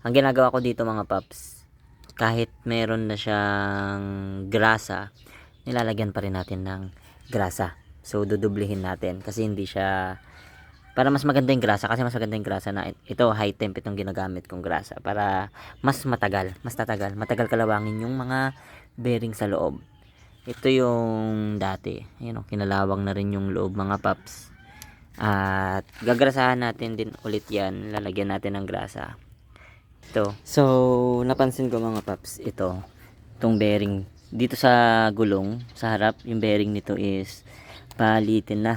Ang ginagawa ko dito mga paps, kahit meron na siyang grasa, nilalagyan pa rin natin ng grasa. So dudublihin natin kasi hindi siya, para mas maganda yung grasa, kasi mas maganda yung grasa na ito, high temp itong ginagamit kong grasa para mas matagal kalawangin yung mga bearing sa loob. Ito yung dati, ayun, kinalawang na rin yung loob mga paps. At gagrasahan natin din ulit yan, lalagyan natin ng grasa. Ito. So, napansin ko mga paps, itong bearing dito sa gulong, sa harap, yung bearing nito is palitin na.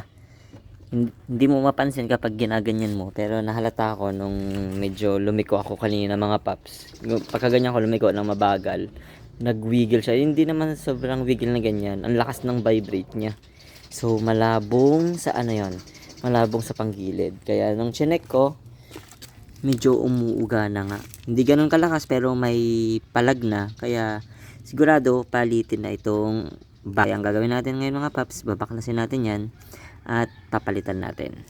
Hindi mo mapansin kapag ginaganyan mo, pero nahalata ako nung medyo lumiko ako kanina mga paps. Pagkaganyan ko lumiko ng mabagal, nagwiggle siya. Hindi naman sobrang wiggle na ganyan, ang lakas ng vibrate niya. So, malabong sa ano yon, malabong sa panggilid. Kaya nung chinek ko, medyo umuuga na nga. Hindi ganun kalakas pero may palag na. Kaya sigurado palitin na itong bay. Ang gagawin natin ngayon mga paps, babaklasin natin yan at papalitan natin.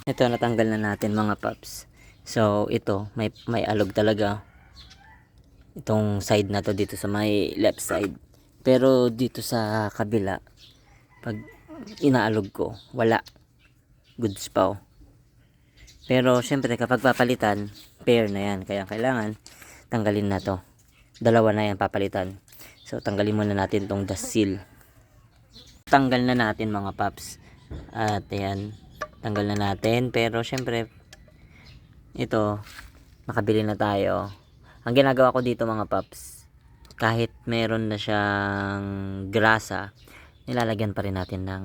Ito, natanggal na natin mga paps. So ito, may alog talaga. Itong side na to dito sa may left side. Pero dito sa kabila, pag inaalog ko, wala. Goods pa oh. Pero syempre kapag papalitan, pair na yan. Kaya kailangan tanggalin na to. Dalawa na yan papalitan. So tanggalin muna natin tong dust seal. Tanggal na natin mga paps. At ayan, tanggal na natin. Pero syempre, ito, nakabili na tayo. Ang ginagawa ko dito mga paps, kahit meron na siyang grasa, nilalagyan pa rin natin ng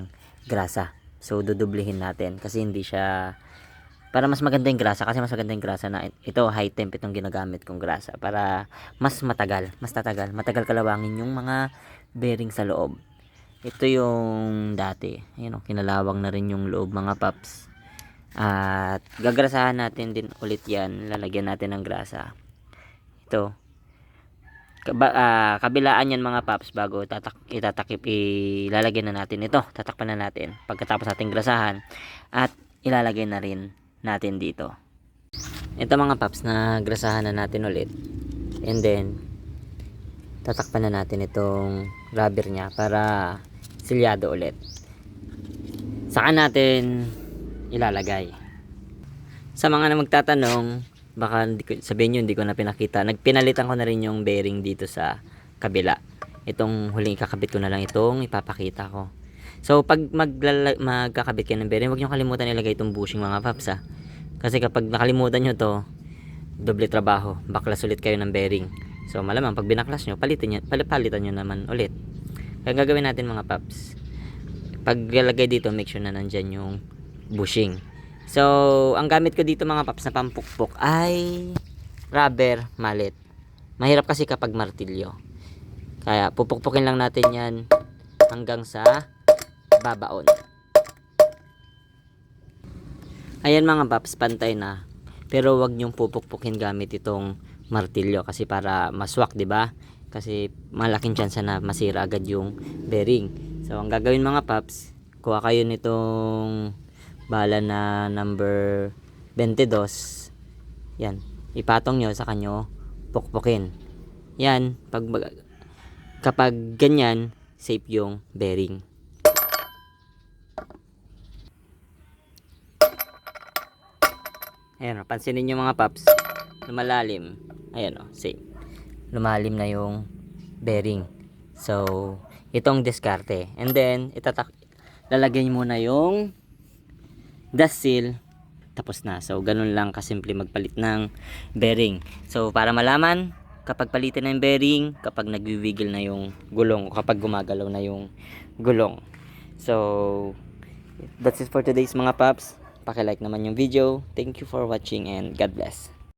grasa. So dudublihin natin kasi hindi siya, para mas maganda yung grasa, kasi mas maganda yung grasa na ito, high temp itong ginagamit kong grasa para mas matagal kalawangin yung mga bearing sa loob. Ito yung dati, ayun, kinalawang na rin yung loob mga paps. At gagrasahan natin din ulit yan, lalagyan natin ng grasa. Ito, kabilaan yan mga paps, bago itatakip, ilalagyan na natin ito, tatakpan na natin pagkatapos ating grasahan, at ilalagay na rin natin dito. Ito mga paps, na grasahan na natin ulit, and then tatakpan na natin itong rubber nya para silyado ulit. Saka natin ilalagay. Sa mga na magtatanong, baka sabihin nyo hindi ko na pinakita, pinalitan ko na rin yung bearing dito sa kabila. Itong huling ikakabit ko na lang, itong ipapakita ko. So pag magkakabit kayo ng bearing, huwag nyo kalimutan ilagay itong bushing mga paps ha. Kasi kapag nakalimutan nyo to, doble trabaho, baklas ulit kayo ng bearing. So malamang pag binaklas nyo, palitan nyo naman ulit. Kaya gagawin natin mga paps, pag lalagay dito, make sure na nandyan yung bushing. So ang gamit ko dito mga paps na pampukpok ay rubber mallet. Mahirap kasi kapag martilyo, kaya pupukpukin lang natin yan hanggang sa babaon. Ayan mga paps, pantay na. Pero wag nyong pupukpukin gamit itong martilyo kasi para maswak, di ba? Kasi malaking chance na masira agad yung bearing. So ang gagawin mga paps, kuha kayo nitong bala na number 22. Yan, ipatong nyo sa kanyo, pukpukin. Yan, kapag ganyan, safe yung bearing. Ayan o, pansinin nyo mga paps, lumalalim. Ayan o, safe. Lumalim na yung bearing. So itong diskarte, and then lalagyan nyo muna yung dust seal, tapos na. So ganun lang kasimple magpalit ng bearing. So para malaman kapag palitin na yung bearing, kapag nagwi-wiggle na yung gulong, o kapag gumagalaw na yung gulong. So that's it for today's mga paps. Paki-like naman yung video. Thank you for watching and God bless.